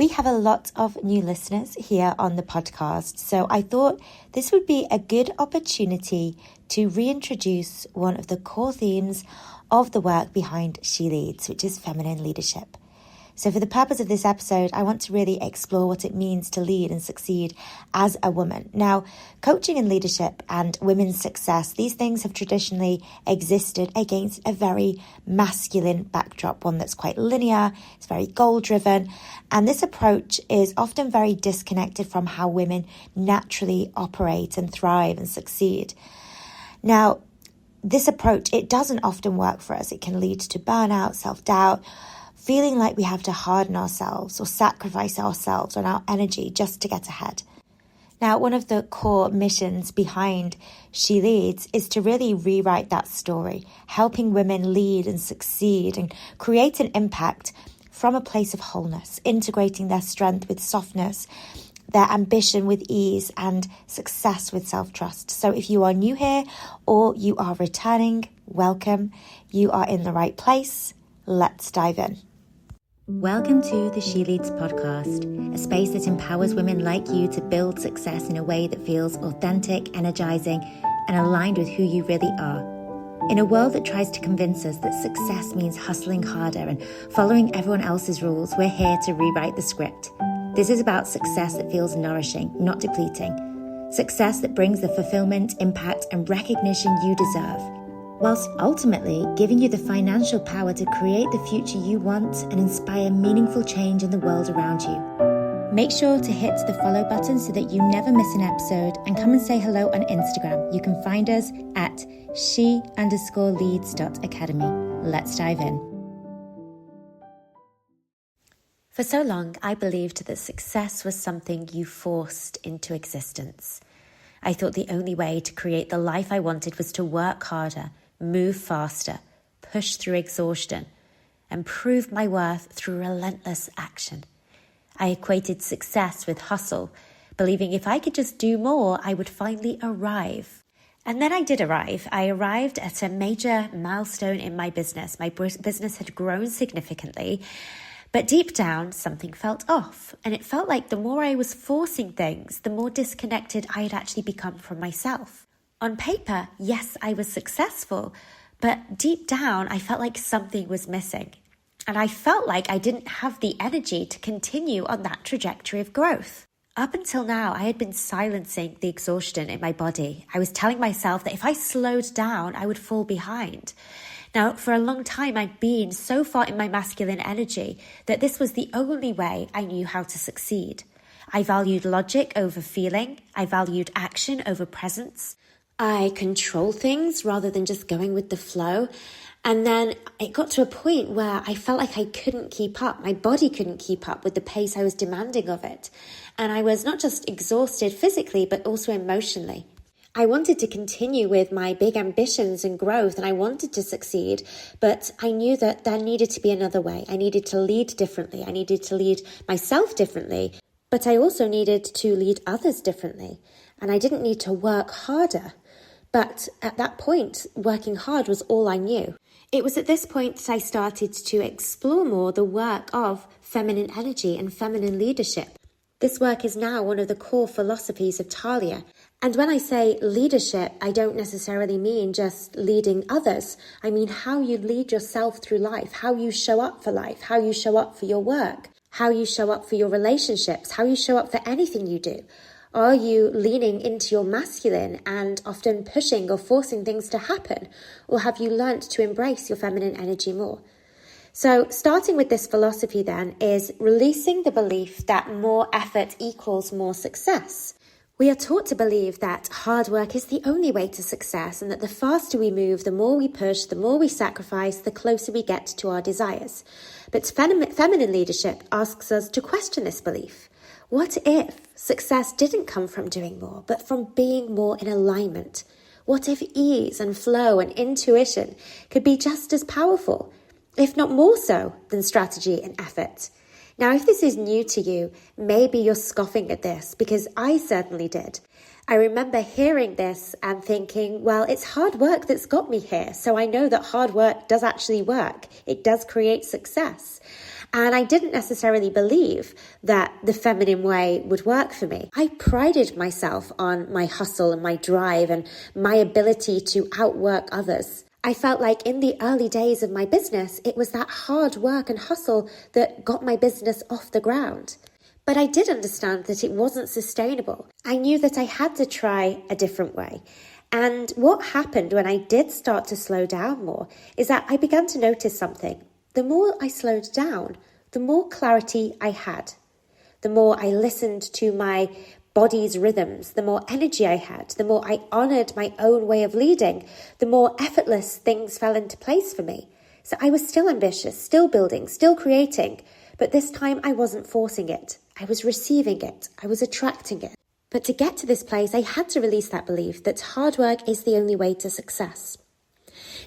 We have a lot of new listeners here on the podcast, so I thought this would be a good opportunity to reintroduce one of the core themes of the work behind She Leads, which is feminine leadership. So for the purpose of this episode, I want to really explore what it means to lead and succeed as a woman. Now, coaching and leadership and women's success, these things have traditionally existed against a very masculine backdrop, one that's quite linear, it's very goal-driven, and this approach is often very disconnected from how women naturally operate and thrive and succeed. Now, this approach, it doesn't often work for us. It can lead to burnout, self-doubt, feeling like we have to harden ourselves or sacrifice ourselves and our energy just to get ahead. Now, one of the core missions behind She Leads is to really rewrite that story, helping women lead and succeed and create an impact from a place of wholeness, integrating their strength with softness, their ambition with ease, and success with self-trust. So if you are new here or you are returning, welcome. You are in the right place. Let's dive in. Welcome to the She Leads podcast, a space that empowers women like you to build success in a way that feels authentic, energizing, and aligned with who you really are. In a world that tries to convince us that success means hustling harder and following everyone else's rules, we're here to rewrite the script. This is about success that feels nourishing, not depleting. Success that brings the fulfillment, impact, and recognition you deserve, whilst ultimately giving you the financial power to create the future you want and inspire meaningful change in the world around you. Make sure to hit the follow button so that you never miss an episode, and come and say hello on Instagram. You can find us at she_leads.academy. Let's dive in. For so long, I believed that success was something you forced into existence. I thought the only way to create the life I wanted was to work harder, move faster, push through exhaustion, and prove my worth through relentless action. I equated success with hustle, believing if I could just do more, I would finally arrive. And then I did arrive. I arrived at a major milestone in my business. My business had grown significantly, but deep down, something felt off. And it felt like the more I was forcing things, the more disconnected I had actually become from myself. On paper, yes, I was successful, but deep down, I felt like something was missing. And I felt like I didn't have the energy to continue on that trajectory of growth. Up until now, I had been silencing the exhaustion in my body. I was telling myself that if I slowed down, I would fall behind. Now, for a long time, I'd been so far in my masculine energy that this was the only way I knew how to succeed. I valued logic over feeling. I valued action over presence. I controlled things rather than just going with the flow. And then it got to a point where I felt like I couldn't keep up. My body couldn't keep up with the pace I was demanding of it. And I was not just exhausted physically, but also emotionally. I wanted to continue with my big ambitions and growth, and I wanted to succeed, but I knew that there needed to be another way. I needed to lead differently. I needed to lead myself differently, but I also needed to lead others differently. And I didn't need to work harder. But at that point, working hard was all I knew. It was at this point that I started to explore more the work of feminine energy and feminine leadership. This work is now one of the core philosophies of Talia. And when I say leadership, I don't necessarily mean just leading others. I mean how you lead yourself through life, how you show up for life, how you show up for your work, how you show up for your relationships, how you show up for anything you do. Are you leaning into your masculine and often pushing or forcing things to happen? Or have you learnt to embrace your feminine energy more? So starting with this philosophy then is releasing the belief that more effort equals more success. We are taught to believe that hard work is the only way to success, and that the faster we move, the more we push, the more we sacrifice, the closer we get to our desires. But feminine leadership asks us to question this belief. What if success didn't come from doing more, but from being more in alignment? What if ease and flow and intuition could be just as powerful, if not more so, than strategy and effort? Now, if this is new to you, maybe you're scoffing at this, because I certainly did. I remember hearing this and thinking, well, it's hard work that's got me here, so I know that hard work does actually work. It does create success. And I didn't necessarily believe that the feminine way would work for me. I prided myself on my hustle and my drive and my ability to outwork others. I felt like in the early days of my business, it was that hard work and hustle that got my business off the ground. But I did understand that it wasn't sustainable. I knew that I had to try a different way. And what happened when I did start to slow down more is that I began to notice something. The more I slowed down, the more clarity I had. The more I listened to my body's rhythms, the more energy I had, the more I honored my own way of leading, the more effortless things fell into place for me. So I was still ambitious, still building, still creating, but this time I wasn't forcing it. I was receiving it. I was attracting it. But to get to this place, I had to release that belief that hard work is the only way to success.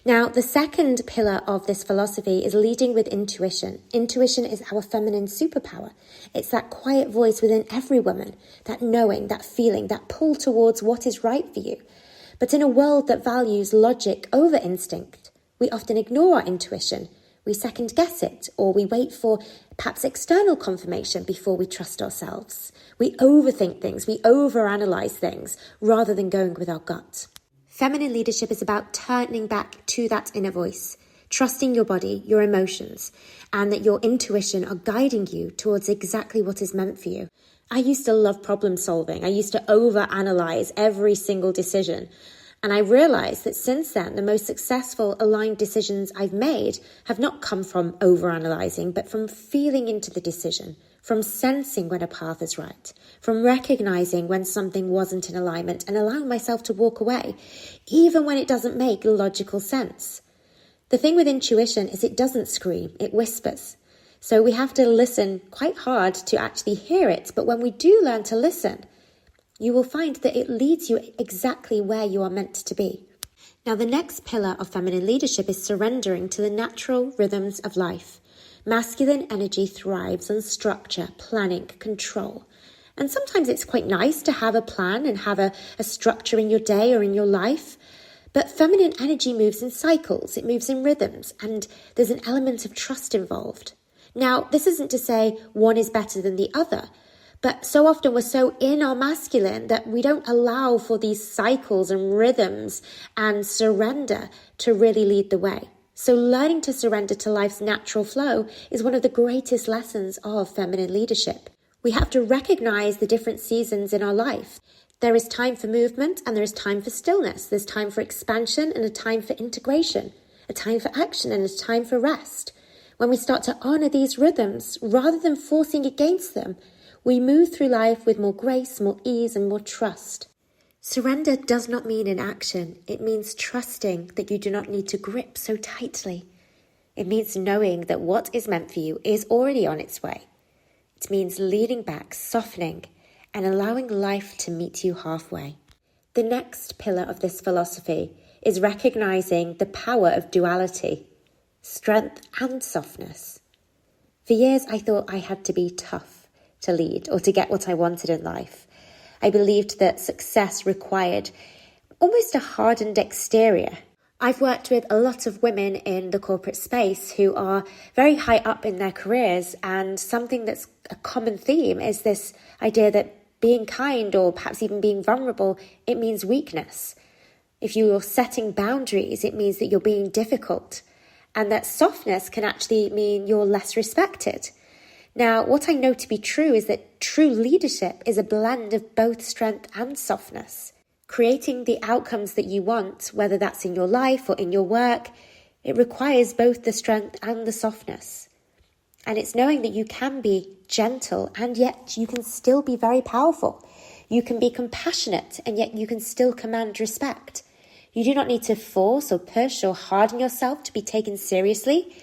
Now, the second pillar of this philosophy is leading with intuition. Intuition is our feminine superpower. It's that quiet voice within every woman, that knowing, that feeling, that pull towards what is right for you. But in a world that values logic over instinct, we often ignore our intuition. We second guess it, or we wait for perhaps external confirmation before we trust ourselves. We overthink things, we overanalyze things, rather than going with our gut. Feminine leadership is about turning back to that inner voice, trusting your body, your emotions, and that your intuition are guiding you towards exactly what is meant for you. I used to love problem solving. I used to overanalyze every single decision. And I realized that since then, the most successful aligned decisions I've made have not come from overanalyzing, but from feeling into the decision, from sensing when a path is right, from recognizing when something wasn't in alignment and allowing myself to walk away, even when it doesn't make logical sense. The thing with intuition is it doesn't scream, it whispers. So we have to listen quite hard to actually hear it. But when we do learn to listen, you will find that it leads you exactly where you are meant to be. Now, the next pillar of feminine leadership is surrendering to the natural rhythms of life. Masculine energy thrives on structure, planning, control. And sometimes it's quite nice to have a plan and have a structure in your day or in your life. But feminine energy moves in cycles, it moves in rhythms, and there's an element of trust involved. Now, this isn't to say one is better than the other, but so often we're so in our masculine that we don't allow for these cycles and rhythms and surrender to really lead the way. So learning to surrender to life's natural flow is one of the greatest lessons of feminine leadership. We have to recognize the different seasons in our life. There is time for movement and there is time for stillness. There's time for expansion and a time for integration, a time for action and a time for rest. When we start to honor these rhythms, rather than forcing against them, we move through life with more grace, more ease, and more trust. Surrender does not mean inaction. It means trusting that you do not need to grip so tightly. It means knowing that what is meant for you is already on its way. It means leaning back, softening, and allowing life to meet you halfway. The next pillar of this philosophy is recognizing the power of duality, strength and softness. For years, I thought I had to be tough to lead or to get what I wanted in life. I believed that success required almost a hardened exterior. I've worked with a lot of women in the corporate space who are very high up in their careers, and something that's a common theme is this idea that being kind or perhaps even being vulnerable, it means weakness. If you're setting boundaries, it means that you're being difficult, and that softness can actually mean you're less respected. Now, what I know to be true is that true leadership is a blend of both strength and softness. Creating the outcomes that you want, whether that's in your life or in your work, it requires both the strength and the softness. And it's knowing that you can be gentle and yet you can still be very powerful. You can be compassionate and yet you can still command respect. You do not need to force or push or harden yourself to be taken seriously.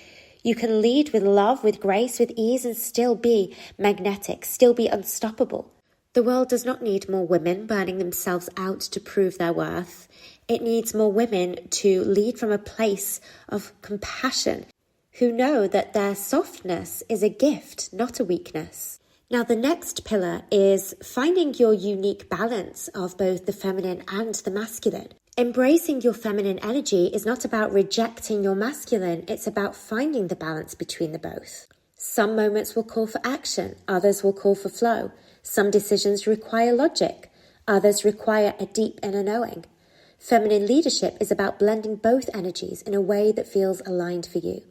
You can lead with love, with grace, with ease, and still be magnetic, still be unstoppable. The world does not need more women burning themselves out to prove their worth. It needs more women to lead from a place of compassion, who know that their softness is a gift, not a weakness. Now, the next pillar is finding your unique balance of both the feminine and the masculine. Embracing your feminine energy is not about rejecting your masculine, it's about finding the balance between the both. Some moments will call for action, others will call for flow. Some decisions require logic, others require a deep inner knowing. Feminine leadership is about blending both energies in a way that feels aligned for you.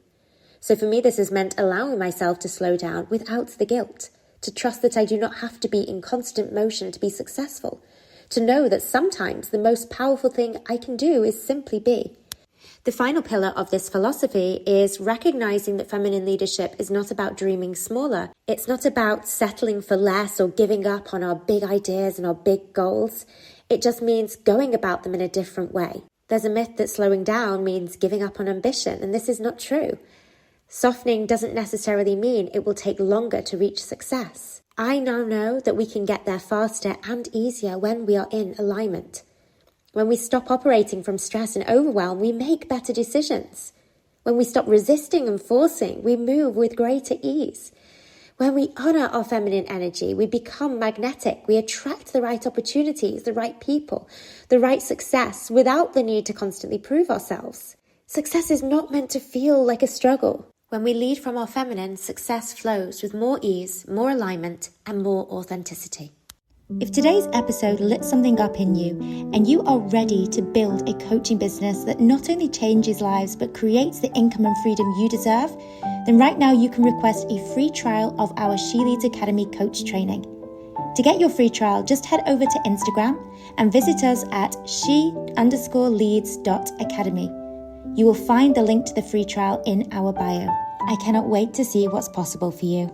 So for me, this has meant allowing myself to slow down without the guilt, to trust that I do not have to be in constant motion to be successful, to know that sometimes the most powerful thing I can do is simply be. The final pillar of this philosophy is recognizing that feminine leadership is not about dreaming smaller. It's not about settling for less or giving up on our big ideas and our big goals. It just means going about them in a different way. There's a myth that slowing down means giving up on ambition, and this is not true. Softening doesn't necessarily mean it will take longer to reach success. I now know that we can get there faster and easier when we are in alignment. When we stop operating from stress and overwhelm, we make better decisions. When we stop resisting and forcing, we move with greater ease. When we honor our feminine energy, we become magnetic. We attract the right opportunities, the right people, the right success without the need to constantly prove ourselves. Success is not meant to feel like a struggle. When we lead from our feminine, success flows with more ease, more alignment, and more authenticity. If today's episode lit something up in you and you are ready to build a coaching business that not only changes lives but creates the income and freedom you deserve, then right now you can request a free trial of our She Leads Academy coach training. To get your free trial, just head over to Instagram and visit us at she_leads.academy. You will find the link to the free trial in our bio. I cannot wait to see what's possible for you.